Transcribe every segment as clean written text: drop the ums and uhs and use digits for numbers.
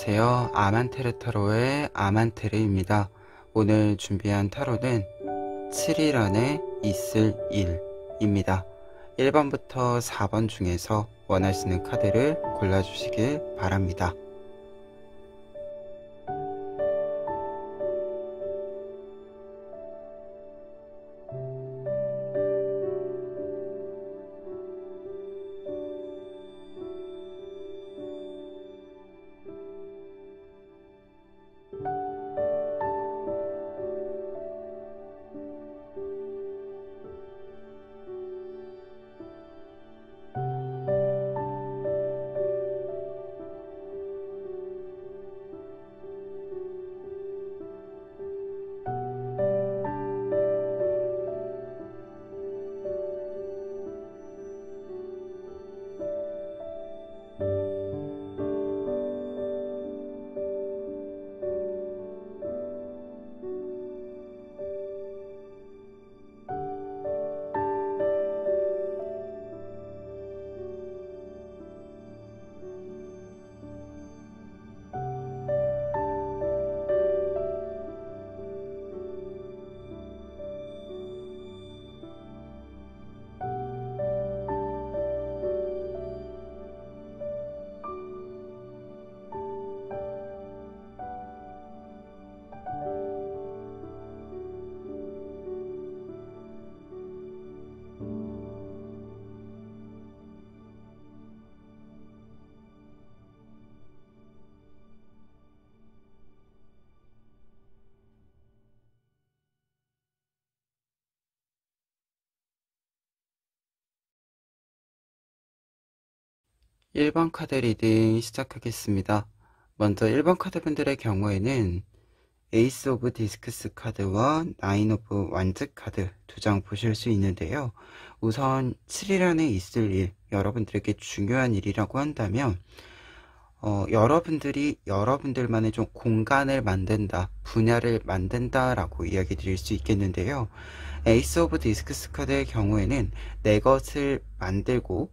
안녕하세요. 아만테르 타로의 아만테르입니다. 오늘 준비한 타로는 7일 안에 있을 일입니다. 1번부터 4번 중에서 원하시는 카드를 골라주시길 바랍니다. 일 번 카드 리딩 시작하겠습니다. 먼저 1번 카드분들의 경우에는 에이스 오브 디스크스 카드와 나인 오브 완즈 카드 두 장 보실 수 있는데요. 우선 7일 안에 있을 일, 여러분들에게 중요한 일이라고 한다면 여러분들이 여러분들만의 좀 공간을 만든다, 분야를 만든다라고 이야기 드릴 수 있겠는데요. 에이스 오브 디스크스 카드의 경우에는 내 것을 만들고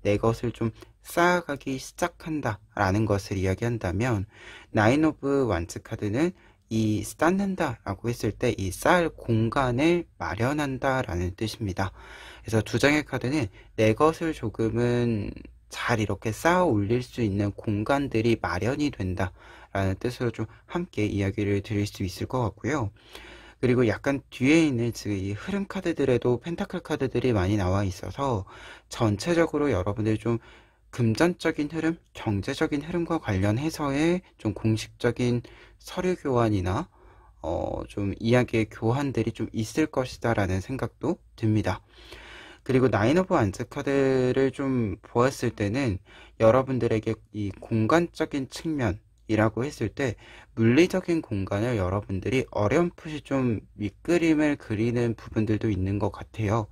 내 것을 좀 쌓아가기 시작한다 라는 것을 이야기한다면, 나인 오브 완즈 카드는 이 쌓는다 라고 했을 때 이 쌓을 공간을 마련한다 라는 뜻입니다. 그래서 두 장의 카드는 내 것을 조금은 잘 이렇게 쌓아 올릴 수 있는 공간들이 마련이 된다 라는 뜻으로 좀 함께 이야기를 드릴 수 있을 것 같고요. 그리고 약간 뒤에 있는 지금 이 흐름 카드들에도 펜타클 카드들이 많이 나와 있어서 전체적으로 여러분들 좀 금전적인 흐름, 경제적인 흐름과 관련해서의 좀 공식적인 서류 교환이나 좀 이야기의 교환들이 좀 있을 것이다 라는 생각도 듭니다. 그리고 나인 오브 완즈 카드를 좀 보았을 때는 여러분들에게 이 공간적인 측면이라고 했을 때 물리적인 공간을 여러분들이 어렴풋이 좀 밑그림을 그리는 부분들도 있는 것 같아요.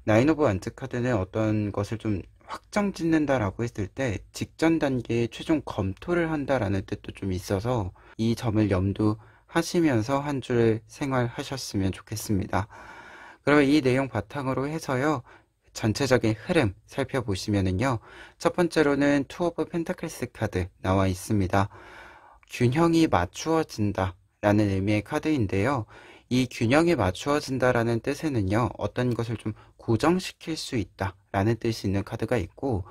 나인 오브 완즈 카드는 어떤 것을 좀 확정 짓는다라고 했을 때 직전 단계에 최종 검토를 한다라는 뜻도 좀 있어서 이 점을 염두하시면서 한 줄 생활하셨으면 좋겠습니다. 그러면 이 내용 바탕으로 해서요, 전체적인 흐름 살펴보시면은요, 첫 번째로는 투 오브 펜타클스 카드 나와 있습니다. 균형이 맞추어진다 라는 의미의 카드인데요. 이 균형이 맞추어진다라는 뜻에는요, 어떤 것을 좀 고정시킬 수 있다 라는 뜻이 있는 카드가 있고,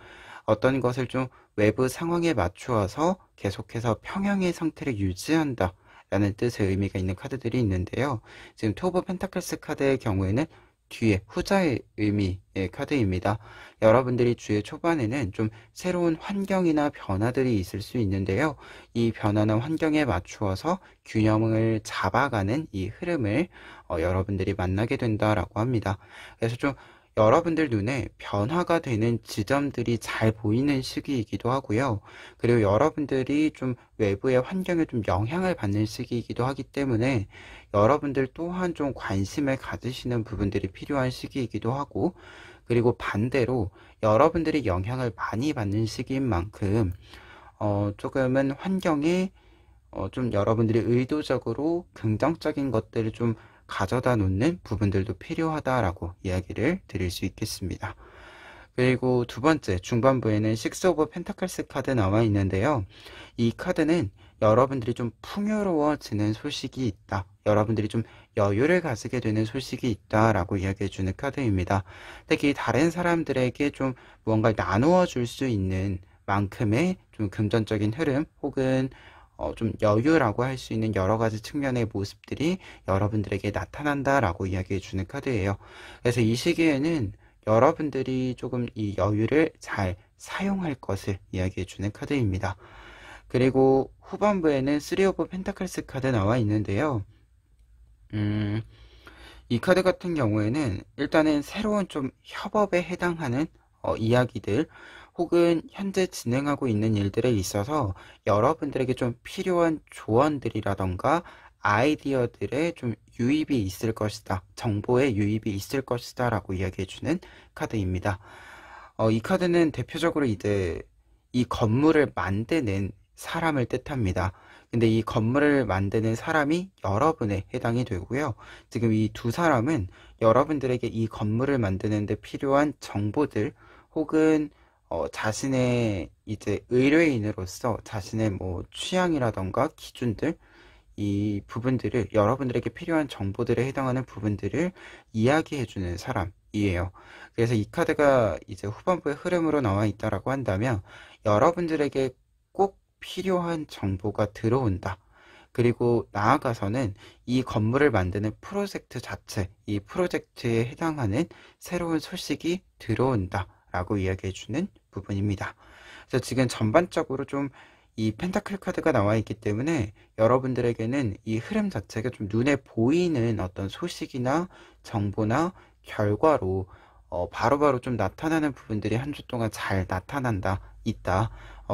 어떤 것을 좀 외부 상황에 맞추어서 계속해서 평형의 상태를 유지한다 라는 뜻의 의미가 있는 카드들이 있는데요. 지금 투 오브 펜타클스 카드의 경우에는 뒤에 후자의 의미의 카드입니다. 여러분들이 주의 초반에는 좀 새로운 환경이나 변화들이 있을 수 있는데요. 이 변화나 환경에 맞추어서 균형을 잡아가는 이 흐름을 여러분들이 만나게 된다라고 합니다. 그래서 좀 여러분들 눈에 변화가 되는 지점들이 잘 보이는 시기이기도 하고요. 그리고 여러분들이 좀 외부의 환경에 좀 영향을 받는 시기이기도 하기 때문에 여러분들 또한 좀 관심을 가지시는 부분들이 필요한 시기이기도 하고, 그리고 반대로 여러분들이 영향을 많이 받는 시기인 만큼 조금은 환경에 좀 여러분들이 의도적으로 긍정적인 것들을 좀 가져다 놓는 부분들도 필요하다라고 이야기를 드릴 수 있겠습니다. 그리고 두 번째 중반부에는 식스 오브 펜타클스 카드 나와 있는데요. 이 카드는 여러분들이 좀 풍요로워지는 소식이 있다. 여러분들이 좀 여유를 가지게 되는 소식이 있다라고 이야기해주는 카드입니다. 특히 다른 사람들에게 좀 무언가를 나누어 줄 수 있는 만큼의 좀 금전적인 흐름 혹은 좀 여유라고 할 수 있는 여러 가지 측면의 모습들이 여러분들에게 나타난다라고 이야기해주는 카드예요. 그래서 이 시기에는 여러분들이 조금 이 여유를 잘 사용할 것을 이야기해주는 카드입니다. 그리고 후반부에는 3 오브 펜타클스 카드 나와 있는데요. 이 카드 같은 경우에는 일단은 새로운 좀 협업에 해당하는 이야기들 혹은 현재 진행하고 있는 일들에 있어서 여러분들에게 좀 필요한 조언들이라던가 아이디어들의 좀 유입이 있을 것이다. 정보의 유입이 있을 것이다 라고 이야기해주는 카드입니다. 이 카드는 대표적으로 이제 이 건물을 만드는 사람을 뜻합니다. 근데 이 건물을 만드는 사람이 여러분에 해당이 되고요. 지금 이 두 사람은 여러분들에게 이 건물을 만드는데 필요한 정보들 혹은 자신의 이제 의뢰인으로서 자신의 뭐 취향이라던가 기준들 이 부분들을 여러분들에게 필요한 정보들에 해당하는 부분들을 이야기해주는 사람이에요. 그래서 이 카드가 이제 후반부의 흐름으로 나와 있다라고 한다면 여러분들에게 꼭 필요한 정보가 들어온다. 그리고 나아가서는 이 건물을 만드는 프로젝트 자체, 이 프로젝트에 해당하는 새로운 소식이 들어온다. 라고 이야기해주는 부분입니다. 그래서 지금 전반적으로 좀 이 펜타클 카드가 나와 있기 때문에 여러분들에게는 이 흐름 자체가 좀 눈에 보이는 어떤 소식이나 정보나 결과로 바로바로 좀 나타나는 부분들이 한 주 동안 잘 나타난다, 있다.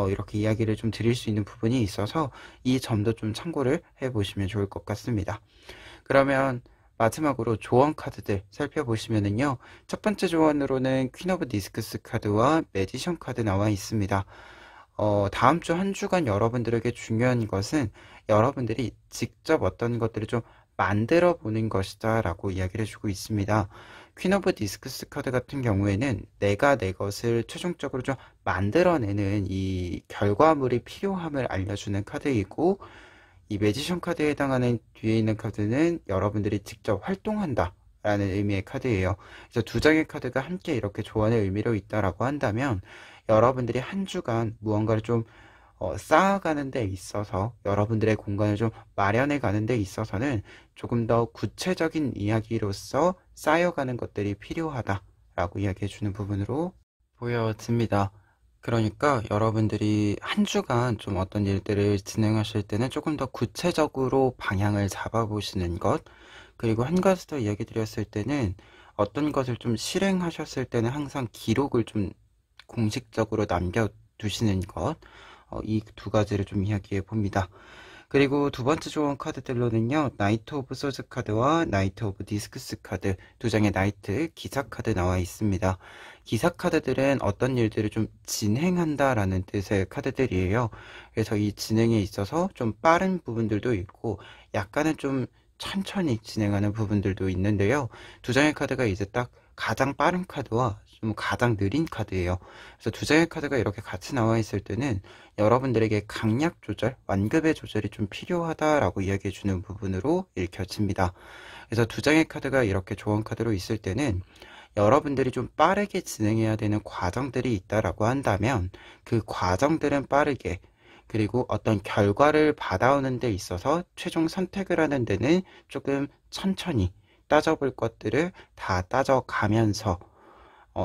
이렇게 이야기를 좀 드릴 수 있는 부분이 있어서 이 점도 좀 참고를 해보시면 좋을 것 같습니다. 그러면 마지막으로 조언 카드들 살펴보시면은요. 첫 번째 조언으로는 퀸 오브 디스크스 카드와 매지션 카드 나와 있습니다. 다음 주 한 주간 여러분들에게 중요한 것은 여러분들이 직접 어떤 것들을 좀 만들어 보는 것이다 라고 이야기를 해주고 있습니다. 퀸 오브 디스크스 카드 같은 경우에는 내가 내 것을 최종적으로 좀 만들어내는 이 결과물이 필요함을 알려주는 카드이고 이 매지션 카드에 해당하는 뒤에 있는 카드는 여러분들이 직접 활동한다 라는 의미의 카드예요. 그래서 두 장의 카드가 함께 이렇게 조언의 의미로 있다라고 한다면 여러분들이 한 주간 무언가를 좀 쌓아가는 데 있어서 여러분들의 공간을 좀 마련해 가는 데 있어서는 조금 더 구체적인 이야기로서 쌓여가는 것들이 필요하다라고 이야기해 주는 부분으로 보여집니다. 그러니까 여러분들이 한 주간 좀 어떤 일들을 진행하실 때는 조금 더 구체적으로 방향을 잡아보시는 것, 그리고 한 가지 더 이야기 드렸을 때는 어떤 것을 좀 실행하셨을 때는 항상 기록을 좀 공식적으로 남겨두시는 것, 이 두 가지를 좀 이야기해 봅니다. 그리고 두 번째 조언 카드들로는요, 나이트 오브 소즈 카드와 나이트 오브 디스크스 카드, 두 장의 나이트, 기사 카드 나와 있습니다. 기사 카드들은 어떤 일들을 좀 진행한다라는 뜻의 카드들이에요. 그래서 이 진행에 있어서 좀 빠른 부분들도 있고, 약간은 좀 천천히 진행하는 부분들도 있는데요. 두 장의 카드가 이제 딱 가장 빠른 카드와 좀 가장 느린 카드예요. 그래서 두 장의 카드가 이렇게 같이 나와 있을 때는 여러분들에게 강약 조절, 완급의 조절이 좀 필요하다라고 이야기해 주는 부분으로 읽혀집니다. 그래서 두 장의 카드가 이렇게 조언 카드로 있을 때는 여러분들이 좀 빠르게 진행해야 되는 과정들이 있다라고 한다면 그 과정들은 빠르게 그리고 어떤 결과를 받아오는 데 있어서 최종 선택을 하는 데는 조금 천천히 따져볼 것들을 다 따져가면서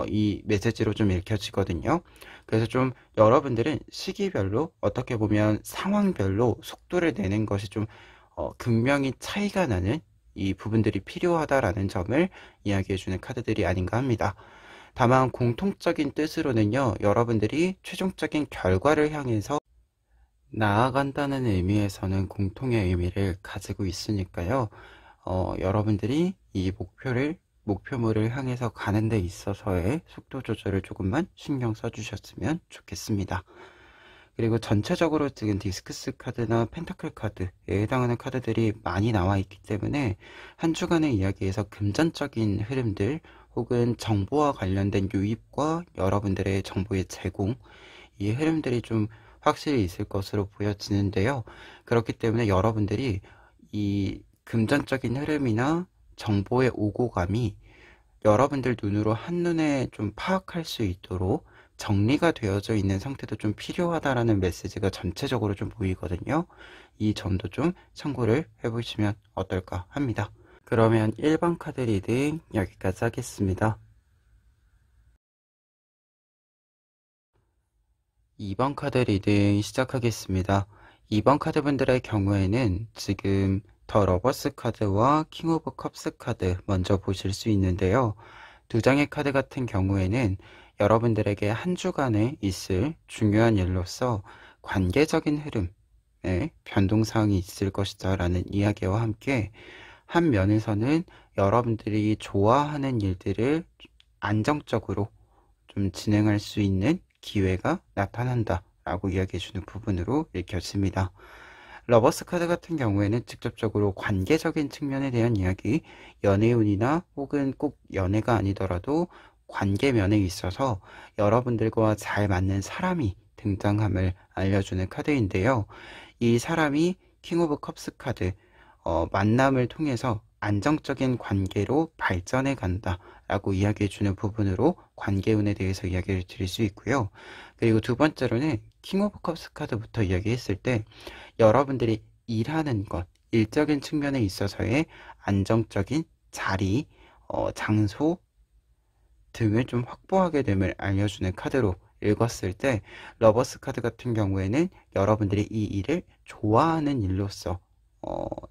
이 메시지로 좀 읽혀지거든요. 그래서 좀 여러분들은 시기별로 어떻게 보면 상황별로 속도를 내는 것이 좀 극명히 차이가 나는 이 부분들이 필요하다라는 점을 이야기해주는 카드들이 아닌가 합니다. 다만 공통적인 뜻으로는요, 여러분들이 최종적인 결과를 향해서 나아간다는 의미에서는 공통의 의미를 가지고 있으니까요. 여러분들이 이 목표물을 향해서 가는 데 있어서의 속도 조절을 조금만 신경 써주셨으면 좋겠습니다. 그리고 전체적으로 지금 디스크스 카드나 펜타클 카드에 해당하는 카드들이 많이 나와 있기 때문에 한 주간의 이야기에서 금전적인 흐름들 혹은 정보와 관련된 유입과 여러분들의 정보의 제공, 이 흐름들이 좀 확실히 있을 것으로 보여지는데요. 그렇기 때문에 여러분들이 이 금전적인 흐름이나 정보의 오고감이 여러분들 눈으로 한눈에 좀 파악할 수 있도록 정리가 되어져 있는 상태도 좀 필요하다라는 메시지가 전체적으로 좀 보이거든요. 이 점도 좀 참고를 해보시면 어떨까 합니다. 그러면 1번 카드 리딩 여기까지 하겠습니다. 2번 카드 리딩 시작하겠습니다. 2번 카드분들의 경우에는 지금 더 러버스 카드와 킹 오브 컵스 카드 먼저 보실 수 있는데요. 두 장의 카드 같은 경우에는 여러분들에게 한 주간에 있을 중요한 일로서 관계적인 흐름에 변동사항이 있을 것이다 라는 이야기와 함께 한 면에서는 여러분들이 좋아하는 일들을 안정적으로 좀 진행할 수 있는 기회가 나타난다 라고 이야기해주는 부분으로 읽혀집니다. 러버스 카드 같은 경우에는 직접적으로 관계적인 측면에 대한 이야기, 연애운이나 혹은 꼭 연애가 아니더라도 관계면에 있어서 여러분들과 잘 맞는 사람이 등장함을 알려주는 카드인데요. 이 사람이 킹 오브 컵스 카드, 만남을 통해서 안정적인 관계로 발전해 간다 라고 이야기해주는 부분으로 관계운에 대해서 이야기를 드릴 수 있고요. 그리고 두 번째로는 킹 오브 컵스 카드부터 이야기했을 때 여러분들이 일하는 것, 일적인 측면에 있어서의 안정적인 자리, 장소 등을 좀 확보하게 됨을 알려주는 카드로 읽었을 때 러버스 카드 같은 경우에는 여러분들이 이 일을 좋아하는 일로서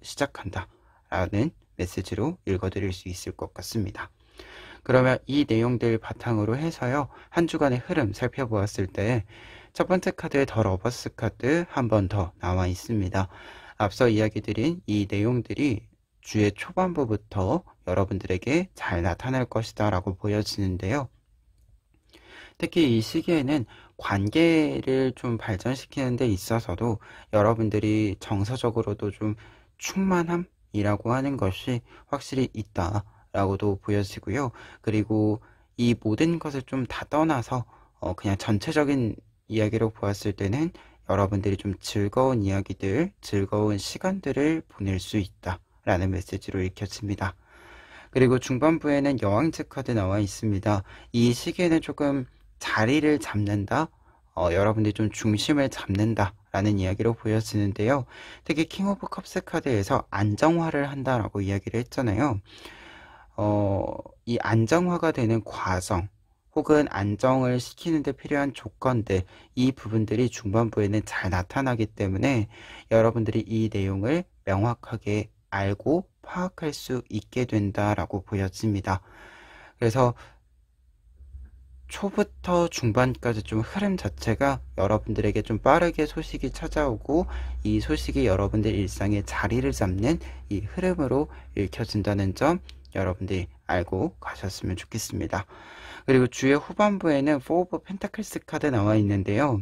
시작한다 라는 메시지로 읽어드릴 수 있을 것 같습니다. 그러면 이 내용들 바탕으로 해서요, 한 주간의 흐름 살펴보았을 때 첫 번째 카드의 더 러버스 카드 한 번 더 나와 있습니다. 앞서 이야기 드린 이 내용들이 주의 초반부부터 여러분들에게 잘 나타날 것이다 라고 보여지는데요. 특히 이 시기에는 관계를 좀 발전시키는 데 있어서도 여러분들이 정서적으로도 좀 충만함이라고 하는 것이 확실히 있다 라고도 보여지고요. 그리고 이 모든 것을 좀 다 떠나서 그냥 전체적인 이야기로 보았을 때는 여러분들이 좀 즐거운 이야기들, 즐거운 시간들을 보낼 수 있다 라는 메시지로 읽혀집니다. 그리고 중반부에는 여왕제 카드 나와 있습니다. 이 시기에는 조금 자리를 잡는다, 여러분들이 좀 중심을 잡는다 라는 이야기로 보여지는데요. 특히 킹 오브 컵스 카드에서 안정화를 한다라고 이야기를 했잖아요. 이 안정화가 되는 과정 혹은 안정을 시키는 데 필요한 조건들, 이 부분들이 중반부에는 잘 나타나기 때문에 여러분들이 이 내용을 명확하게 알고 파악할 수 있게 된다라고 보여집니다. 그래서 초부터 중반까지 좀 흐름 자체가 여러분들에게 좀 빠르게 소식이 찾아오고 이 소식이 여러분들 일상에 자리를 잡는 이 흐름으로 읽혀진다는 점 여러분들이 알고 가셨으면 좋겠습니다. 그리고 주의 후반부에는 4 오브 펜타클스 카드 나와 있는데요.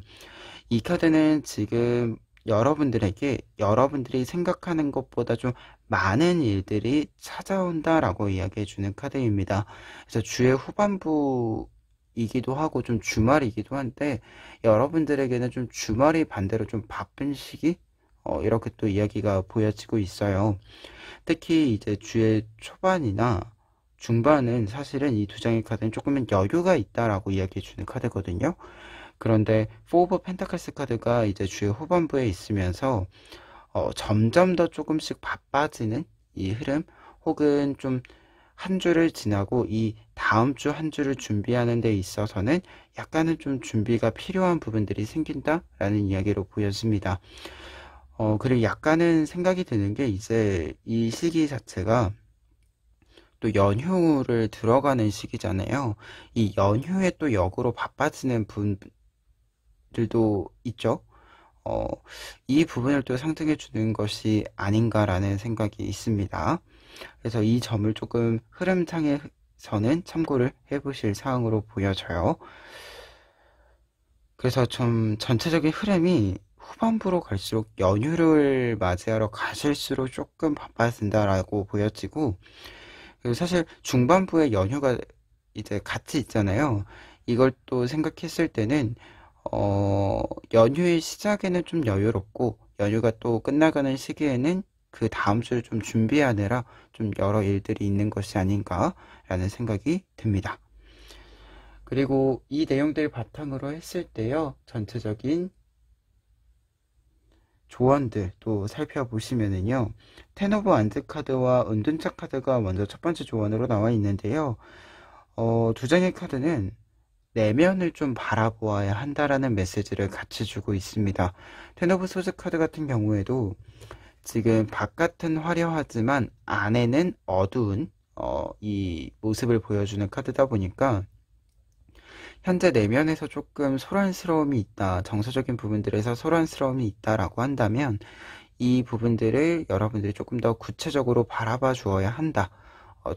이 카드는 지금 여러분들에게 여러분들이 생각하는 것보다 좀 많은 일들이 찾아온다라고 이야기해주는 카드입니다. 그래서 주의 후반부이기도 하고 좀 주말이기도 한데 여러분들에게는 좀 주말이 반대로 좀 바쁜 시기? 이렇게 또 이야기가 보여지고 있어요. 특히 이제 주의 초반이나 중반은 사실은 이 두 장의 카드는 조금은 여유가 있다라고 이야기해주는 카드거든요. 그런데 4 오브 펜타클스 카드가 이제 주의 후반부에 있으면서 점점 더 조금씩 바빠지는 이 흐름, 혹은 좀 한 주를 지나고 이 다음 주 한 주를 준비하는 데 있어서는 약간은 좀 준비가 필요한 부분들이 생긴다라는 이야기로 보여집니다. 그리고 약간은 생각이 드는 게 이제 이 시기 자체가 또 연휴를 들어가는 시기잖아요. 이 연휴에 또 역으로 바빠지는 분들도 있죠. 어, 이 부분을 또 상승해 주는 것이 아닌가라는 생각이 있습니다. 그래서 이 점을 조금 흐름상에서는 참고를 해보실 사항으로 보여져요. 그래서 좀 전체적인 흐름이 후반부로 갈수록 연휴를 맞이하러 가실수록 조금 바빠진다라고 보여지고, 그리고 사실 중반부에 연휴가 이제 같이 있잖아요. 이걸 또 생각했을 때는 연휴의 시작에는 좀 여유롭고 연휴가 또 끝나가는 시기에는 그 다음 주를 좀 준비하느라 좀 여러 일들이 있는 것이 아닌가라는 생각이 듭니다. 그리고 이 내용들 바탕으로 했을 때요, 전체적인 조언들 또 살펴보시면은요, 텐 오브 완즈 카드와 은둔자 카드가 먼저 첫 번째 조언으로 나와 있는데요. 두 장의 카드는 내면을 좀 바라보아야 한다라는 메시지를 같이 주고 있습니다. 텐 오브 소즈 카드 같은 경우에도 지금 바깥은 화려하지만 안에는 어두운 이 모습을 보여주는 카드다 보니까 현재 내면에서 조금 소란스러움이 있다, 정서적인 부분들에서 소란스러움이 있다라고 한다면 이 부분들을 여러분들이 조금 더 구체적으로 바라봐 주어야 한다.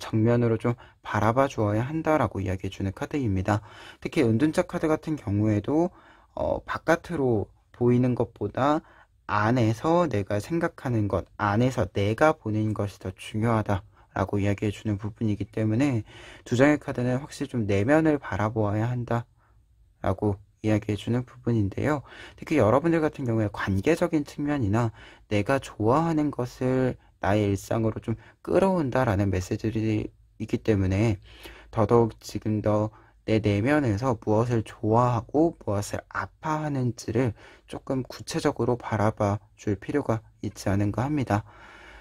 정면으로 좀 바라봐 주어야 한다라고 이야기해 주는 카드입니다. 특히 은둔자 카드 같은 경우에도 바깥으로 보이는 것보다 안에서 내가 생각하는 것, 안에서 내가 보는 것이 더 중요하다 라고 이야기해 주는 부분이기 때문에 두 장의 카드는 확실히 좀 내면을 바라보아야 한다 라고 이야기해 주는 부분인데요. 특히 여러분들 같은 경우에 관계적인 측면이나 내가 좋아하는 것을 나의 일상으로 좀 끌어온다라는 메시지들이 있기 때문에 더더욱 지금 더 내 내면에서 무엇을 좋아하고 무엇을 아파하는지를 조금 구체적으로 바라봐 줄 필요가 있지 않은가 합니다.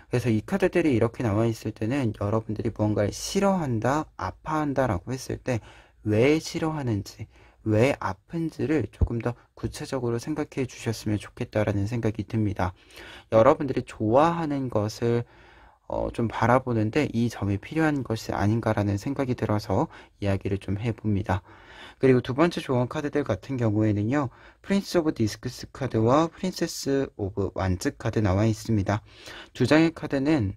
그래서 이 카드들이 이렇게 나와 있을 때는 여러분들이 무언가를 싫어한다, 아파한다 라고 했을 때 왜 싫어하는지, 왜 아픈지를 조금 더 구체적으로 생각해 주셨으면 좋겠다라는 생각이 듭니다. 여러분들이 좋아하는 것을 좀 바라보는데 이 점이 필요한 것이 아닌가라는 생각이 들어서 이야기를 좀 해봅니다. 그리고 두 번째 조언 카드들 같은 경우에는요, 프린스 오브 디스크스 카드와 프린세스 오브 완즈 카드 나와 있습니다. 두 장의 카드는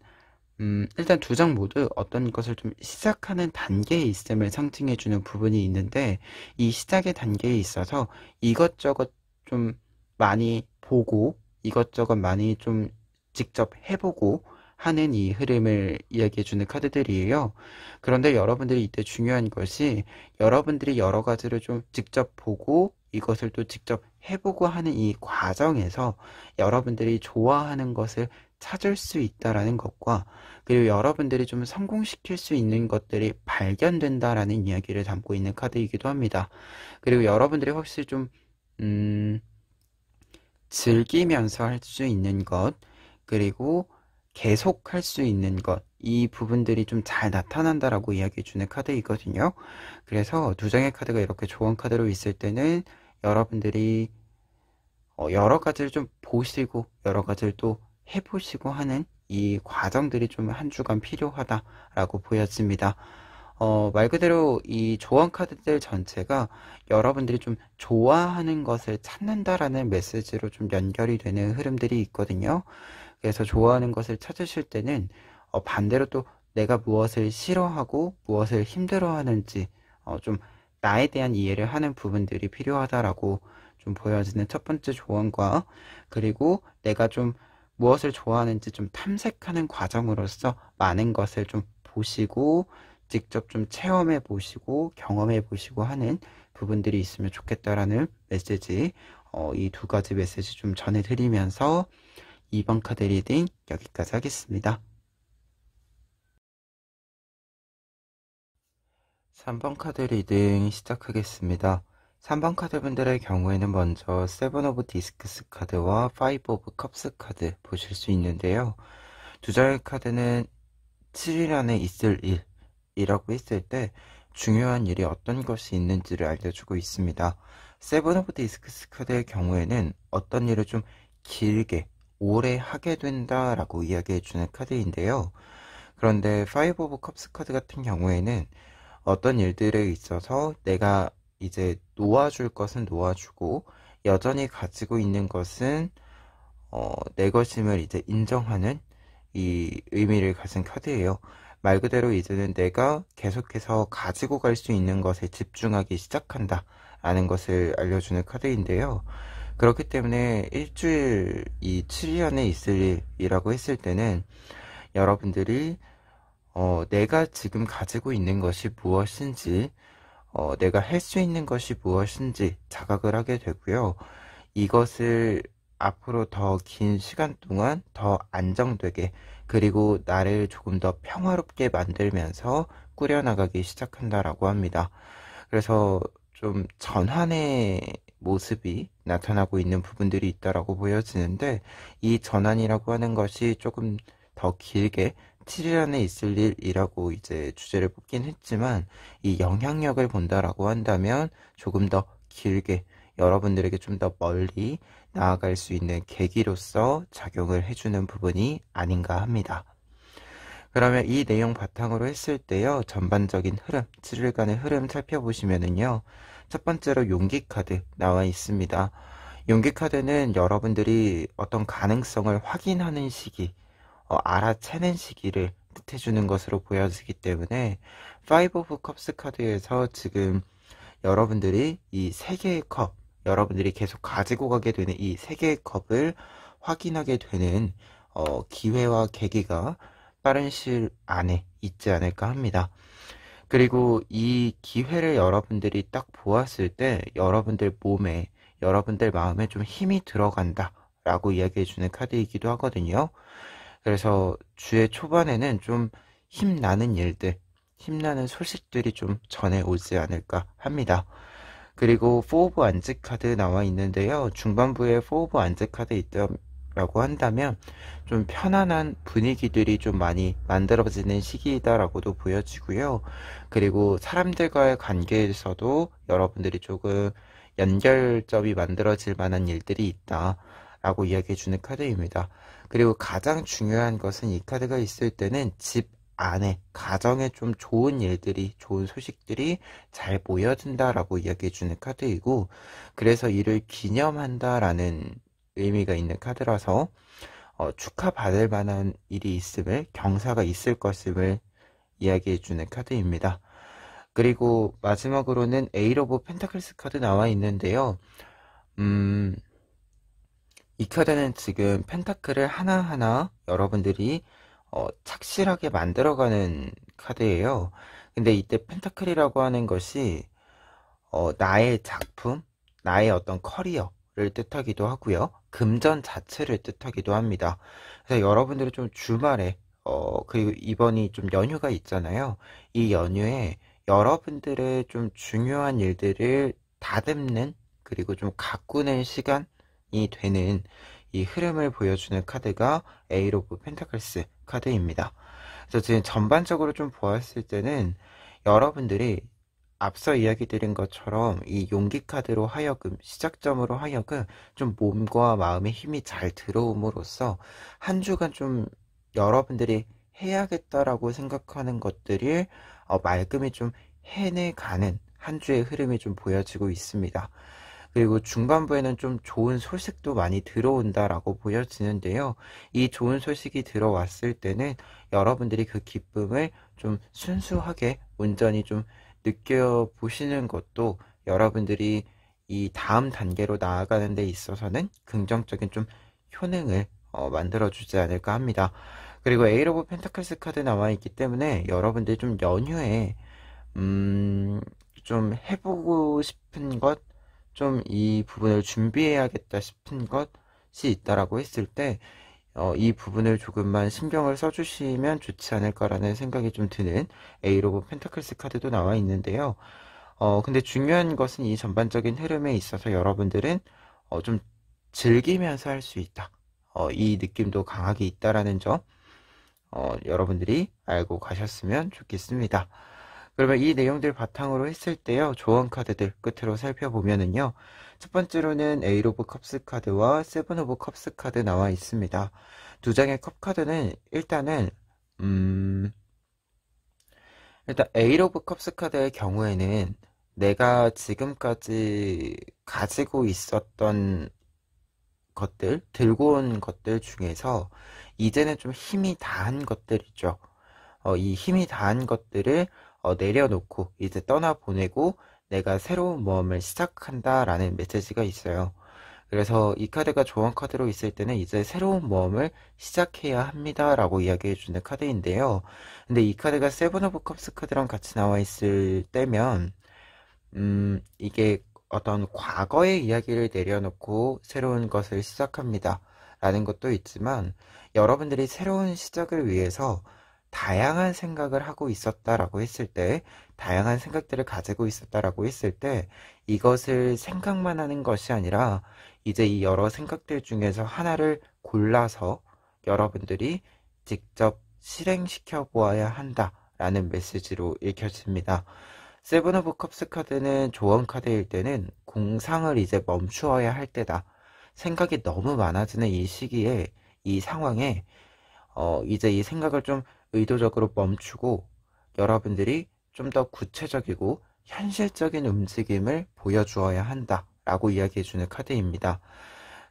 일단 두 장 모두 어떤 것을 좀 시작하는 단계에 있음을 상징해주는 부분이 있는데, 이 시작의 단계에 있어서 이것저것 좀 많이 보고, 이것저것 많이 좀 직접 해보고 하는 이 흐름을 이야기해주는 카드들이에요. 그런데 여러분들이 이때 중요한 것이 여러분들이 여러 가지를 좀 직접 보고 이것을 또 직접 해보고 하는 이 과정에서 여러분들이 좋아하는 것을 찾을 수 있다라는 것과 그리고 여러분들이 좀 성공시킬 수 있는 것들이 발견된다라는 이야기를 담고 있는 카드이기도 합니다. 그리고 여러분들이 확실히 좀 즐기면서 할 수 있는 것, 그리고 계속 할 수 있는 것, 이 부분들이 좀 잘 나타난다라고 이야기해 주는 카드이거든요. 그래서 두 장의 카드가 이렇게 조언 카드로 있을 때는 여러분들이 여러 가지를 좀 보시고 여러 가지를 또 해보시고 하는 이 과정들이 좀 한 주간 필요하다라고 보여집니다. 말 그대로 이 조언 카드들 전체가 여러분들이 좀 좋아하는 것을 찾는다라는 메시지로 좀 연결이 되는 흐름들이 있거든요. 그래서 좋아하는 것을 찾으실 때는 반대로 또 내가 무엇을 싫어하고 무엇을 힘들어하는지 좀 나에 대한 이해를 하는 부분들이 필요하다라고 좀 보여지는 첫 번째 조언과 그리고 내가 좀 무엇을 좋아하는지 좀 탐색하는 과정으로서 많은 것을 좀 보시고 직접 좀 체험해 보시고 경험해 보시고 하는 부분들이 있으면 좋겠다라는 메시지 이 두 가지 메시지 좀 전해드리면서 2번 카드 리딩 여기까지 하겠습니다. 3번 카드 리딩 시작하겠습니다. 3번 카드 분들의 경우에는 먼저 세븐 오브 디스크스 카드와 파이브 오브 컵스 카드 보실 수 있는데요. 두 장의 카드는 7일 안에 있을 일이라고 했을 때 중요한 일이 어떤 것이 있는지를 알려주고 있습니다. 세븐 오브 디스크스 카드의 경우에는 어떤 일을 좀 길게 오래 하게 된다라고 이야기해주는 카드인데요. 그런데 파이브 오브 컵스 카드 같은 경우에는 어떤 일들에 있어서 내가 이제 놓아줄 것은 놓아주고 여전히 가지고 있는 것은 내 것임을 이제 인정하는 이 의미를 가진 카드예요. 말 그대로 이제는 내가 계속해서 가지고 갈 수 있는 것에 집중하기 시작한다 라는 것을 알려주는 카드인데요. 그렇기 때문에 일주일 이 7일 안에 있을 일이라고 했을 때는 여러분들이 내가 지금 가지고 있는 것이 무엇인지, 내가 할 수 있는 것이 무엇인지 자각을 하게 되고요. 이것을 앞으로 더 긴 시간 동안 더 안정되게, 그리고 나를 조금 더 평화롭게 만들면서 꾸려나가기 시작한다라고 합니다. 그래서 좀 전환의 모습이 나타나고 있는 부분들이 있다라고 보여지는데, 이 전환이라고 하는 것이 조금 더 길게 7일 안에 있을 일이라고 이제 주제를 뽑긴 했지만, 이 영향력을 본다라고 한다면 조금 더 길게 여러분들에게 좀 더 멀리 나아갈 수 있는 계기로서 작용을 해주는 부분이 아닌가 합니다. 그러면 이 내용 바탕으로 했을 때요, 전반적인 흐름, 7일간의 흐름 살펴보시면은요, 첫 번째로 용기 카드 나와 있습니다. 용기 카드는 여러분들이 어떤 가능성을 확인하는 시기, 알아채는 시기를 뜻해주는 것으로 보여지기 때문에, 5 오브 컵스 카드에서 지금 여러분들이 이 세 개의 컵, 여러분들이 계속 가지고 가게 되는 이 세 개의 컵을 확인하게 되는 기회와 계기가 빠른 시일 안에 있지 않을까 합니다. 그리고 이 기회를 여러분들이 딱 보았을 때 여러분들 몸에, 여러분들 마음에 좀 힘이 들어간다 라고 이야기해주는 카드이기도 하거든요. 그래서 주의 초반에는 좀 힘나는 일들, 힘나는 소식들이 좀 전해오지 않을까 합니다. 그리고 4 오브 안즈 카드 나와 있는데요. 중반부에 4 오브 안즈 카드 있다라고 한다면 좀 편안한 분위기들이 좀 많이 만들어지는 시기이다라고도 보여지고요. 그리고 사람들과의 관계에서도 여러분들이 조금 연결점이 만들어질 만한 일들이 있다라고 이야기해주는 카드입니다. 그리고 가장 중요한 것은 이 카드가 있을 때는 집 안에, 가정에 좀 좋은 일들이, 좋은 소식들이 잘 모여든다라고 이야기해주는 카드이고, 그래서 이를 기념한다라는 의미가 있는 카드라서 축하받을 만한 일이 있음을, 경사가 있을 것임을 이야기해주는 카드입니다. 그리고 마지막으로는 에잇 오브 펜타클스 카드 나와 있는데요. 이 카드는 지금 펜타클을 하나하나 여러분들이 착실하게 만들어가는 카드예요. 근데 이때 펜타클이라고 하는 것이 나의 작품, 나의 어떤 커리어를 뜻하기도 하고요. 금전 자체를 뜻하기도 합니다. 그래서 여러분들이 좀 주말에 그리고 이번이 좀 연휴가 있잖아요. 이 연휴에 여러분들의 좀 중요한 일들을 다듬는, 그리고 좀 가꾸는 시간이 되는 이 흐름을 보여주는 카드가 에잇 오브 펜타클스 카드입니다. 그래서 지금 전반적으로 좀 보았을 때는 여러분들이 앞서 이야기 드린 것처럼 이 용기 카드로 하여금, 시작점으로 하여금 좀 몸과 마음의 힘이 잘 들어옴으로써 한 주간 좀 여러분들이 해야겠다라고 생각하는 것들을 말끔히 좀 해내가는 한 주의 흐름이 좀 보여지고 있습니다. 그리고 중반부에는 좀 좋은 소식도 많이 들어온다라고 보여지는데요. 이 좋은 소식이 들어왔을 때는 여러분들이 그 기쁨을 좀 순수하게 온전히 좀 느껴보시는 것도 여러분들이 이 다음 단계로 나아가는 데 있어서는 긍정적인 좀 효능을 만들어주지 않을까 합니다. 그리고 에잇 오브 펜타클스 카드 나와 있기 때문에 여러분들이 좀 연휴에 좀 해보고 싶은 것, 좀 이 부분을 준비해야겠다 싶은 것이 있다라고 했을 때 이 부분을 조금만 신경을 써주시면 좋지 않을까라는 생각이 좀 드는 에잇 오브 펜타클스 카드도 나와 있는데요. 근데 중요한 것은 이 전반적인 흐름에 있어서 여러분들은 좀 즐기면서 할 수 있다. 이 느낌도 강하게 있다라는 점 여러분들이 알고 가셨으면 좋겠습니다. 그러면 이 내용들 바탕으로 했을 때요, 조언 카드들 끝으로 살펴보면은요, 첫 번째로는 에잇 오브 컵스 카드와 세븐 오브 컵스 카드 나와 있습니다. 두 장의 컵 카드는 일단 에잇 오브 컵스 카드의 경우에는 내가 지금까지 가지고 있었던 것들, 들고 온 것들 중에서 이제는 좀 힘이 다한 것들이죠. 이 힘이 다한 것들을 내려놓고 이제 떠나보내고 내가 새로운 모험을 시작한다라는 메시지가 있어요. 그래서 이 카드가 조언 카드로 있을 때는 이제 새로운 모험을 시작해야 합니다 라고 이야기해주는 카드인데요. 근데 이 카드가 세븐 오브 컵스 카드랑 같이 나와 있을 때면 이게 어떤 과거의 이야기를 내려놓고 새로운 것을 시작합니다 라는 것도 있지만, 여러분들이 새로운 시작을 위해서 다양한 생각을 하고 있었다라고 했을 때, 다양한 생각들을 가지고 있었다라고 했을 때, 이것을 생각만 하는 것이 아니라 이제 이 여러 생각들 중에서 하나를 골라서 여러분들이 직접 실행시켜 보아야 한다라는 메시지로 읽혀집니다. 세븐 오브 컵스 카드는 조언 카드일 때는 공상을 이제 멈추어야 할 때다. 생각이 너무 많아지는 이 시기에, 이 상황에 이제 이 생각을 좀 의도적으로 멈추고 여러분들이 좀 더 구체적이고 현실적인 움직임을 보여주어야 한다라고 이야기해주는 카드입니다.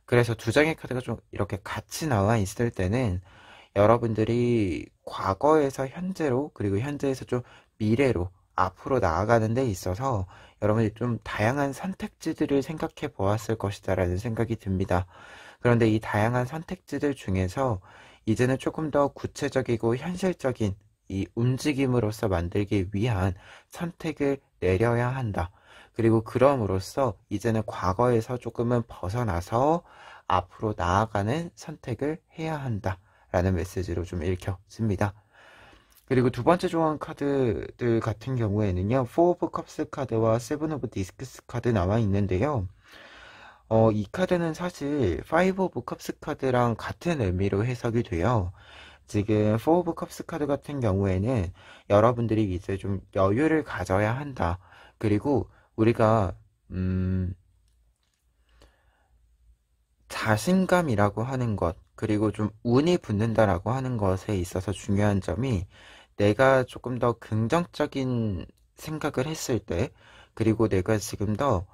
그래서 두 장의 카드가 좀 이렇게 같이 나와 있을 때는 여러분들이 과거에서 현재로, 그리고 현재에서 좀 미래로 앞으로 나아가는 데 있어서 여러분이 좀 다양한 선택지들을 생각해 보았을 것이다 라는 생각이 듭니다. 그런데 이 다양한 선택지들 중에서 이제는 조금 더 구체적이고 현실적인 이 움직임으로써 만들기 위한 선택을 내려야 한다. 그리고 그럼으로써 이제는 과거에서 조금은 벗어나서 앞으로 나아가는 선택을 해야 한다 라는 메시지로 좀 읽혀집니다. 그리고 두 번째 조언 카드들 같은 경우에는요, 4 오브 컵스 카드와 7 오브 디스크스 카드 나와 있는데요. 이 카드는 사실 5 오브 컵스 카드랑 같은 의미로 해석이 돼요. 지금 4 오브 컵스 카드 같은 경우에는 여러분들이 이제 좀 여유를 가져야 한다. 그리고 우리가 자신감이라고 하는 것, 그리고 좀 운이 붙는다라고 하는 것에 있어서 중요한 점이, 내가 조금 더 긍정적인 생각을 했을 때, 그리고 내가 지금 더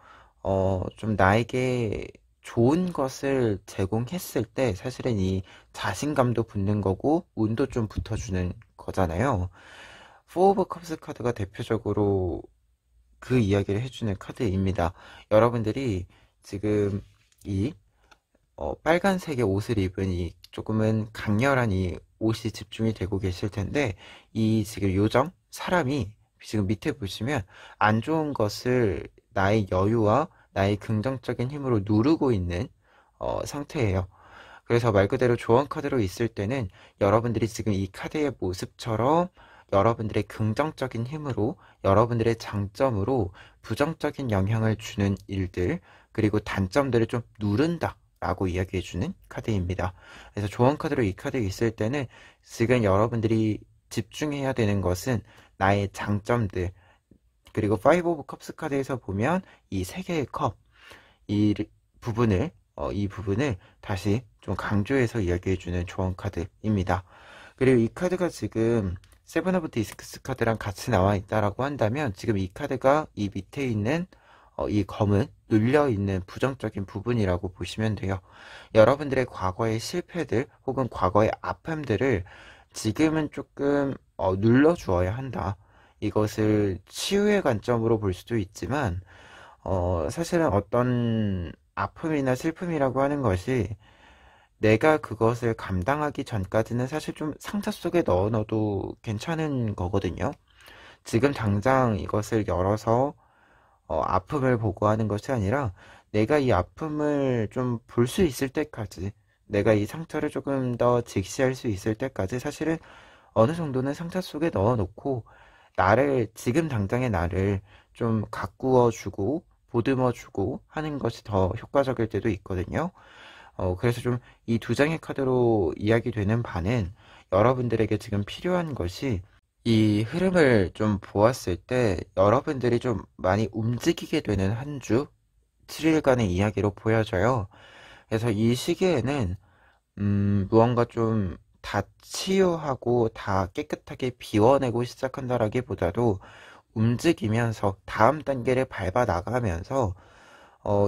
좀 나에게 좋은 것을 제공했을 때 사실은 이 자신감도 붙는 거고 운도 좀 붙어주는 거잖아요. 4 오브 컵스 카드가 대표적으로 그 이야기를 해주는 카드입니다. 여러분들이 지금 이 빨간색의 옷을 입은 이 조금은 강렬한 이 옷이 집중이 되고 계실 텐데, 이 지금 요정 사람이 지금 밑에 보시면 안 좋은 것을 나의 여유와 나의 긍정적인 힘으로 누르고 있는 상태예요. 그래서 말 그대로 조언 카드로 있을 때는 여러분들이 지금 이 카드의 모습처럼 여러분들의 긍정적인 힘으로, 여러분들의 장점으로 부정적인 영향을 주는 일들, 그리고 단점들을 좀 누른다 라고 이야기해주는 카드입니다. 그래서 조언 카드로 이 카드에 있을 때는 지금 여러분들이 집중해야 되는 것은 나의 장점들, 그리고 5 오브 컵스 카드에서 보면 이 세 개의 컵, 이 부분을 이 부분을 다시 좀 강조해서 이야기해주는 조언 카드입니다. 그리고 이 카드가 지금 세븐 오브 디스크스 카드랑 같이 나와 있다라고 한다면, 지금 이 카드가 이 밑에 있는 이 검은 눌려있는 부정적인 부분이라고 보시면 돼요. 여러분들의 과거의 실패들 혹은 과거의 아픔들을 지금은 조금 눌러주어야 한다. 이것을 치유의 관점으로 볼 수도 있지만, 사실은 어떤 아픔이나 슬픔이라고 하는 것이 내가 그것을 감당하기 전까지는 사실 좀 상자 속에 넣어놔도 괜찮은 거거든요. 지금 당장 이것을 열어서 아픔을 보고하는 것이 아니라, 내가 이 아픔을 좀 볼 수 있을 때까지, 내가 이 상처를 조금 더 직시할 수 있을 때까지 사실은 어느 정도는 상자 속에 넣어놓고 나를, 지금 당장의 나를 좀 가꾸어주고 보듬어주고 하는 것이 더 효과적일 때도 있거든요. 그래서 좀 이 두 장의 카드로 이야기되는 바는, 여러분들에게 지금 필요한 것이, 이 흐름을 좀 보았을 때 여러분들이 좀 많이 움직이게 되는 한 주 7일간의 이야기로 보여져요. 그래서 이 시기에는 무언가 좀 다 치유하고 다 깨끗하게 비워내고 시작한다라기보다도 움직이면서 다음 단계를 밟아 나가면서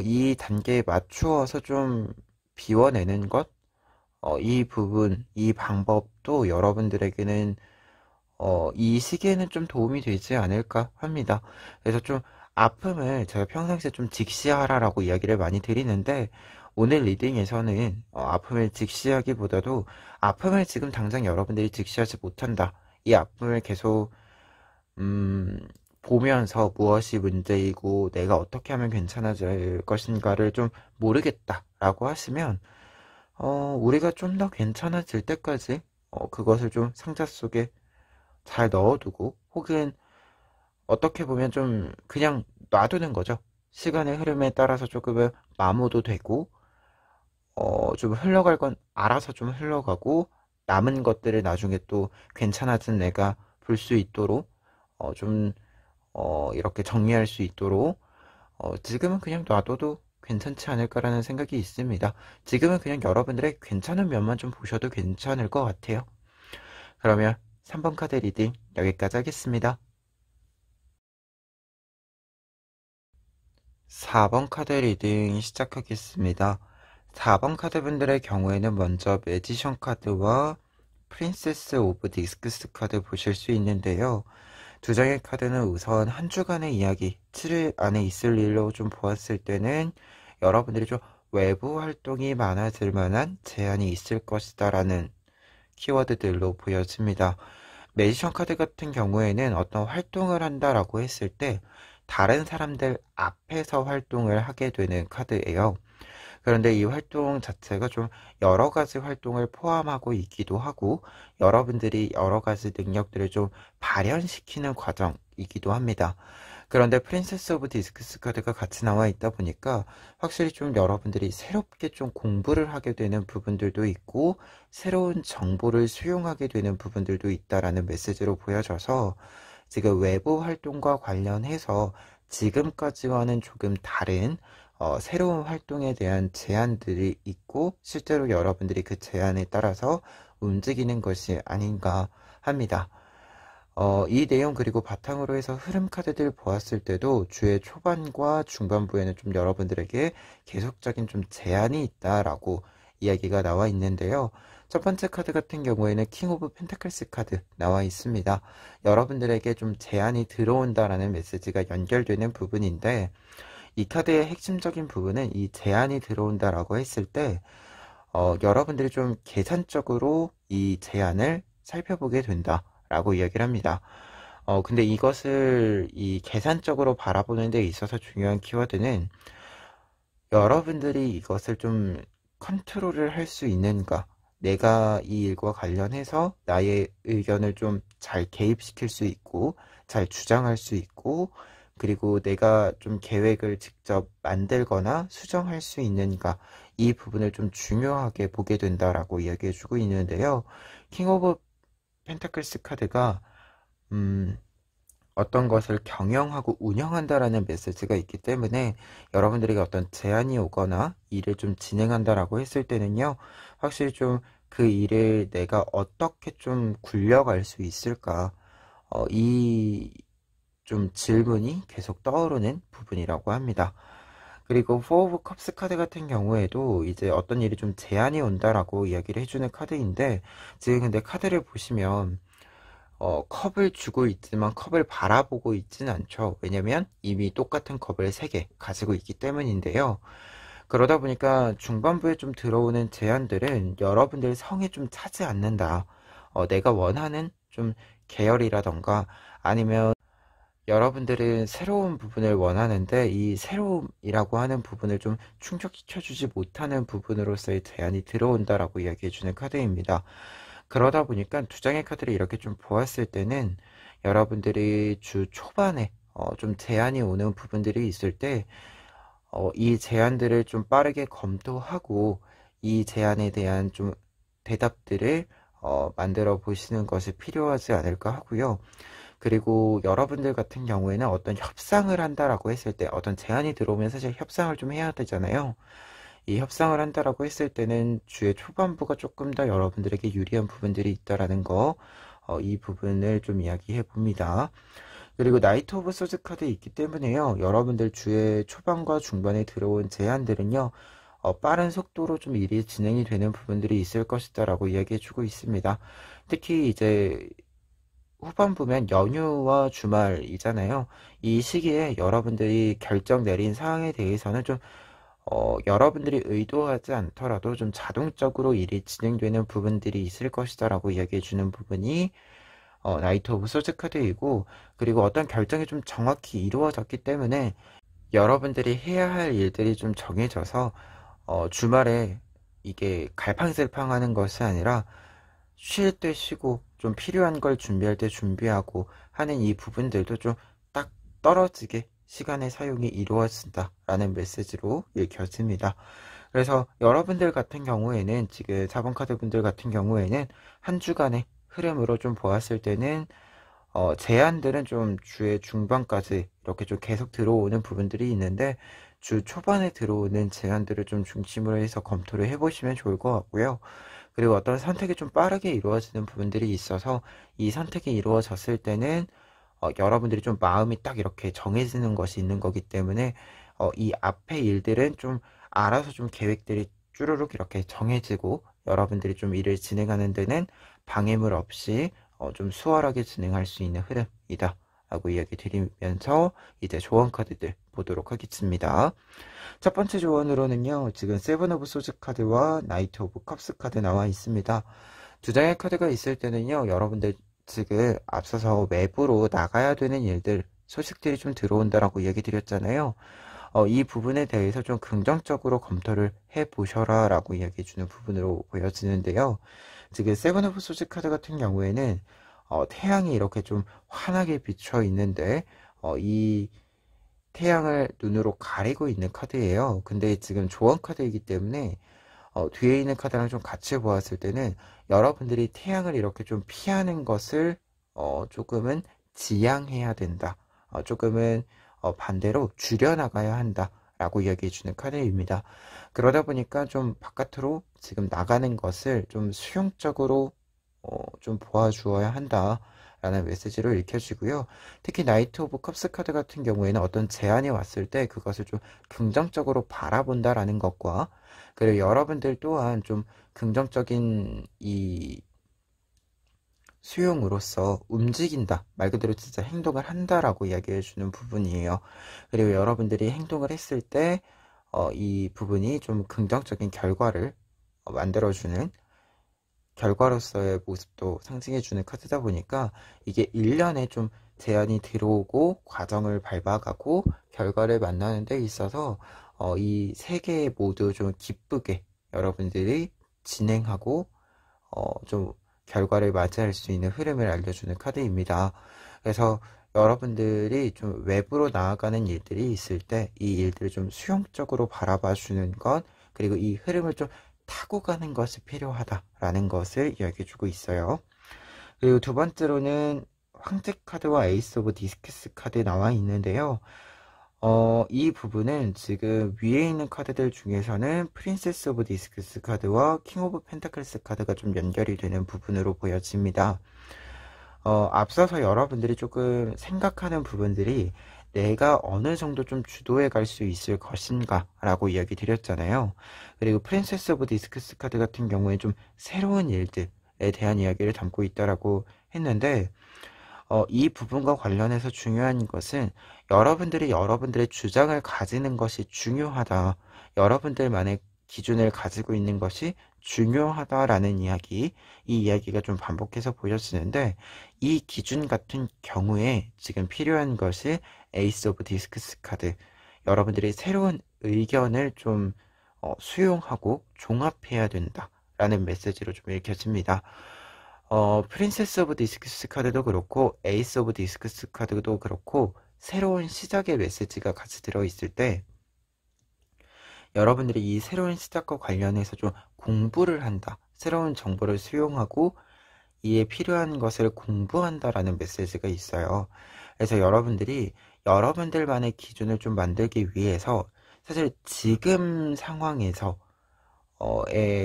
이 단계에 맞추어서 좀 비워내는 것, 이 부분, 이 방법도 여러분들에게는 이 시기에는 좀 도움이 되지 않을까 합니다. 그래서 좀 아픔을 제가 평상시에 좀 직시하라라고 이야기를 많이 드리는데, 오늘 리딩에서는 아픔을 직시하기보다도 아픔을 지금 당장 여러분들이 직시하지 못한다. 이 아픔을 계속 보면서 무엇이 문제이고 내가 어떻게 하면 괜찮아질 것인가를 좀 모르겠다라고 하시면 우리가 좀 더 괜찮아질 때까지 그것을 좀 상자 속에 잘 넣어두고 혹은 어떻게 보면 좀 그냥 놔두는 거죠. 시간의 흐름에 따라서 조금은 마모도 되고 좀 흘러갈 건 알아서 좀 흘러가고 남은 것들을 나중에 또 괜찮아진 내가 볼 수 있도록 좀 이렇게 정리할 수 있도록 지금은 그냥 놔둬도 괜찮지 않을까라는 생각이 있습니다. 지금은 그냥 여러분들의 괜찮은 면만 좀 보셔도 괜찮을 것 같아요. 그러면 3번 카드 리딩 여기까지 하겠습니다. 4번 카드 리딩 시작하겠습니다. 4번 카드 분들의 경우에는 먼저 매지션 카드와 프린세스 오브 디스크스 카드 보실 수 있는데요. 두 장의 카드는 우선 한 주간의 이야기, 7일 안에 있을 일로 좀 보았을 때는 여러분들이 좀 외부 활동이 많아질 만한 제한이 있을 것이다 라는 키워드들로 보여집니다. 매지션 카드 같은 경우에는 어떤 활동을 한다라고 했을 때 다른 사람들 앞에서 활동을 하게 되는 카드예요. 그런데 이 활동 자체가 좀 여러 가지 활동을 포함하고 있기도 하고 여러분들이 여러 가지 능력들을 좀 발현시키는 과정이기도 합니다. 그런데 프린세스 오브 디스크스 카드가 같이 나와 있다 보니까 확실히 좀 여러분들이 새롭게 좀 공부를 하게 되는 부분들도 있고 새로운 정보를 수용하게 되는 부분들도 있다라는 메시지로 보여져서 지금 외부 활동과 관련해서 지금까지와는 조금 다른 새로운 활동에 대한 제안들이 있고 실제로 여러분들이 그 제안에 따라서 움직이는 것이 아닌가 합니다. 이 내용 그리고 바탕으로 해서 흐름 카드들 보았을 때도 주의 초반과 중반부에는 좀 여러분들에게 계속적인 좀 제한이 있다라고 이야기가 나와 있는데요. 첫 번째 카드 같은 경우에는 킹 오브 펜타클스 카드 나와 있습니다. 여러분들에게 좀 제한이 들어온다라는 메시지가 연결되는 부분인데 이 카드의 핵심적인 부분은 이 제한이 들어온다라고 했을 때 여러분들이 좀 계산적으로 이 제한을 살펴보게 된다라고 이야기를 합니다. 근데 이것을 이 계산적으로 바라보는 데 있어서 중요한 키워드는 여러분들이 이것을 좀 컨트롤을 할 수 있는가, 내가 이 일과 관련해서 나의 의견을 좀 잘 개입시킬 수 있고 잘 주장할 수 있고 그리고 내가 좀 계획을 직접 만들거나 수정할 수 있는가, 이 부분을 좀 중요하게 보게 된다라고 이야기해주고 있는데요. 킹 오브 펜타클스 카드가 어떤 것을 경영하고 운영한다라는 메시지가 있기 때문에 여러분들에게 어떤 제안이 오거나 일을 좀 진행한다라고 했을 때는요, 확실히 좀 그 일을 내가 어떻게 좀 굴려갈 수 있을까, 이 좀 질문이 계속 떠오르는 부분이라고 합니다. 그리고 포 오브 컵스 카드 같은 경우에도 이제 어떤 일이 좀 제한이 온다라고 이야기를 해주는 카드인데 지금 근데 카드를 보시면 컵을 주고 있지만 컵을 바라보고 있지는 않죠. 왜냐면 이미 똑같은 컵을 3개 가지고 있기 때문인데요. 그러다 보니까 중반부에 좀 들어오는 제안들은 여러분들 성에 좀 차지 않는다. 내가 원하는 좀 계열이라던가 아니면 여러분들은 새로운 부분을 원하는데 이 새로움이라고 하는 부분을 좀 충족시켜주지 못하는 부분으로서의 제안이 들어온다라고 이야기해주는 카드입니다. 그러다 보니까 두 장의 카드를 이렇게 좀 보았을 때는 여러분들이 주 초반에 좀 제안이 오는 부분들이 있을 때 이 제안들을 좀 빠르게 검토하고 이 제안에 대한 좀 대답들을 만들어 보시는 것이 필요하지 않을까 하고요. 그리고 여러분들 같은 경우에는 어떤 협상을 한다라고 했을 때 어떤 제안이 들어오면 사실 협상을 좀 해야 되잖아요. 이 협상을 한다라고 했을 때는 주의 초반부가 조금 더 여러분들에게 유리한 부분들이 있다라는 거, 이 부분을 좀 이야기해 봅니다. 그리고 나이트 오브 소즈 카드 있기 때문에요. 여러분들 주의 초반과 중반에 들어온 제안들은요. 빠른 속도로 좀 일이 진행이 되는 부분들이 있을 것이다라고 이야기해 주고 있습니다. 특히 이제 후반부면 연휴와 주말이잖아요. 이 시기에 여러분들이 결정 내린 사항에 대해서는 좀 여러분들이 의도하지 않더라도 좀 자동적으로 일이 진행되는 부분들이 있을 것이다 라고 이야기해 주는 부분이 나이트 오브 소즈 카드이고, 그리고 어떤 결정이 좀 정확히 이루어졌기 때문에 여러분들이 해야 할 일들이 좀 정해져서 주말에 이게 갈팡질팡하는 것이 아니라 쉴 때 쉬고 좀 필요한 걸 준비할 때 준비하고 하는 이 부분들도 좀 딱 떨어지게 시간의 사용이 이루어진다라는 메시지로 읽혀집니다. 그래서 여러분들 같은 경우에는, 지금 4번 카드 분들 같은 경우에는 한 주간의 흐름으로 좀 보았을 때는 제안들은 좀 주의 중반까지 이렇게 좀 계속 들어오는 부분들이 있는데, 주 초반에 들어오는 제안들을 좀 중심으로 해서 검토를 해보시면 좋을 것 같고요. 그리고 어떤 선택이 좀 빠르게 이루어지는 부분들이 있어서 이 선택이 이루어졌을 때는 여러분들이 좀 마음이 딱 이렇게 정해지는 것이 있는 거기 때문에 이 앞의 일들은 좀 알아서 좀 계획들이 쭈루룩 이렇게 정해지고, 여러분들이 좀 일을 진행하는 데는 방해물 없이 좀 수월하게 진행할 수 있는 흐름이다 라고 이야기 드리면서 이제 조언 카드들 보도록 하겠습니다. 첫 번째 조언으로는요, 지금 세븐 오브 소즈 카드와 나이트 오브 컵스 카드 나와 있습니다. 두 장의 카드가 있을 때는요, 여러분들 지금 앞서서 외부로 나가야 되는 일들, 소식들이 좀 들어온다라고 얘기 드렸잖아요. 이 부분에 대해서 좀 긍정적으로 검토를 해보셔라 라고 이야기해 주는 부분으로 보여지는데요. 지금 세븐 오브 소즈 카드 같은 경우에는 태양이 이렇게 좀 환하게 비쳐 있는데 이 태양을 눈으로 가리고 있는 카드예요. 근데 지금 조언 카드이기 때문에 뒤에 있는 카드랑 좀 같이 보았을 때는 여러분들이 태양을 이렇게 좀 피하는 것을 조금은 지양해야 된다. 조금은 반대로 줄여나가야 한다 라고 이야기해 주는 카드입니다. 그러다 보니까 좀 바깥으로 지금 나가는 것을 좀 수용적으로 좀 보아주어야 한다 라는 메시지로 읽혀지고요. 특히 나이트 오브 컵스 카드 같은 경우에는 어떤 제안이 왔을 때 그것을 좀 긍정적으로 바라본다 라는 것과, 그리고 여러분들 또한 좀 긍정적인 이 수용으로서 움직인다, 말 그대로 진짜 행동을 한다라고 이야기해 주는 부분이에요. 그리고 여러분들이 행동을 했을 때 이 부분이 좀 긍정적인 결과를 만들어주는 결과로서의 모습도 상징해주는 카드다 보니까, 이게 1년에 좀 제안이 들어오고 과정을 밟아가고 결과를 만나는 데 있어서 이 세 개 모두 좀 기쁘게 여러분들이 진행하고 좀 결과를 맞이할 수 있는 흐름을 알려주는 카드입니다. 그래서 여러분들이 좀 외부로 나아가는 일들이 있을 때 이 일들을 좀 수용적으로 바라봐 주는 것, 그리고 이 흐름을 좀 타고 가는 것이 필요하다라는 것을 이야기해 주고 있어요. 그리고 두 번째로는 황제 카드와 에이스 오브 디스크스 카드 나와 있는데요. 이 부분은 지금 위에 있는 카드들 중에서는 프린세스 오브 디스크스 카드와 킹 오브 펜타클스 카드가 좀 연결이 되는 부분으로 보여집니다. 앞서서 여러분들이 조금 생각하는 부분들이 내가 어느 정도 좀 주도해 갈 수 있을 것인가 라고 이야기 드렸잖아요. 그리고 프린세스 오브 디스크스 카드 같은 경우에 좀 새로운 일들에 대한 이야기를 담고 있다라고 했는데, 이 부분과 관련해서 중요한 것은 여러분들이 여러분들의 주장을 가지는 것이 중요하다, 여러분들만의 기준을 가지고 있는 것이 중요하다라는 이야기, 이 이야기가 좀 반복해서 보여지는데, 이 기준 같은 경우에 지금 필요한 것이 에이스 오브 디스크스 카드, 여러분들이 새로운 의견을 좀 수용하고 종합해야 된다 라는 메시지로 좀 읽혀집니다. 프린세스 오브 디스크스 카드도 그렇고 에이스 오브 디스크스 카드도 그렇고 새로운 시작의 메시지가 같이 들어있을 때 여러분들이 이 새로운 시작과 관련해서 좀 공부를 한다, 새로운 정보를 수용하고 이에 필요한 것을 공부한다라는 메시지가 있어요. 그래서 여러분들이 여러분들만의 기준을 좀 만들기 위해서 사실 지금 상황에서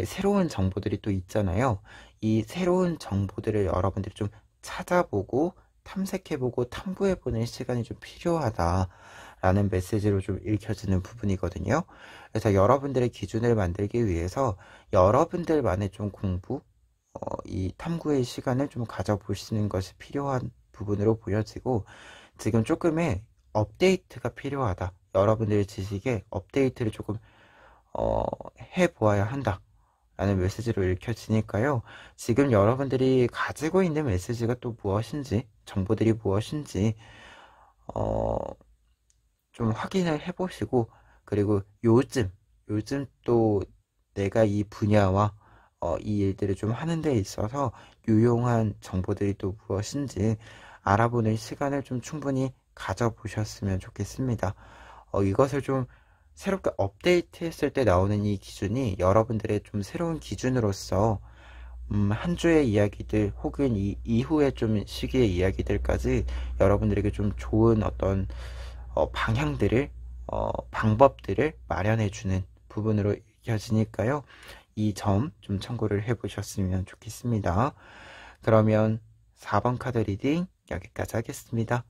새로운 정보들이 또 있잖아요. 이 새로운 정보들을 여러분들이 좀 찾아보고 탐색해보고 탐구해보는 시간이 좀 필요하다라는 메시지로 좀 읽혀지는 부분이거든요. 그래서 여러분들의 기준을 만들기 위해서 여러분들만의 좀 공부, 이 탐구의 시간을 좀 가져보시는 것이 필요한 부분으로 보여지고, 지금 조금의 업데이트가 필요하다, 여러분들의 지식에 업데이트를 조금 해보아야 한다 라는 메시지로 읽혀지니까요. 지금 여러분들이 가지고 있는 메시지가 또 무엇인지, 정보들이 무엇인지 어, 좀 확인을 해보시고, 그리고 요즘 또 내가 이 분야와 이 일들을 좀 하는 데 있어서 유용한 정보들이 또 무엇인지 알아보는 시간을 좀 충분히 가져보셨으면 좋겠습니다. 이것을 좀 새롭게 업데이트했을 때 나오는 이 기준이 여러분들의 좀 새로운 기준으로서 한 주의 이야기들 혹은 이후에 좀 시기의 이야기들까지 여러분들에게 좀 좋은 어떤 방향들을 방법들을 마련해주는 부분으로 이어지니까요. 이 점 좀 참고를 해보셨으면 좋겠습니다. 그러면 4번 카드 리딩 여기까지 하겠습니다.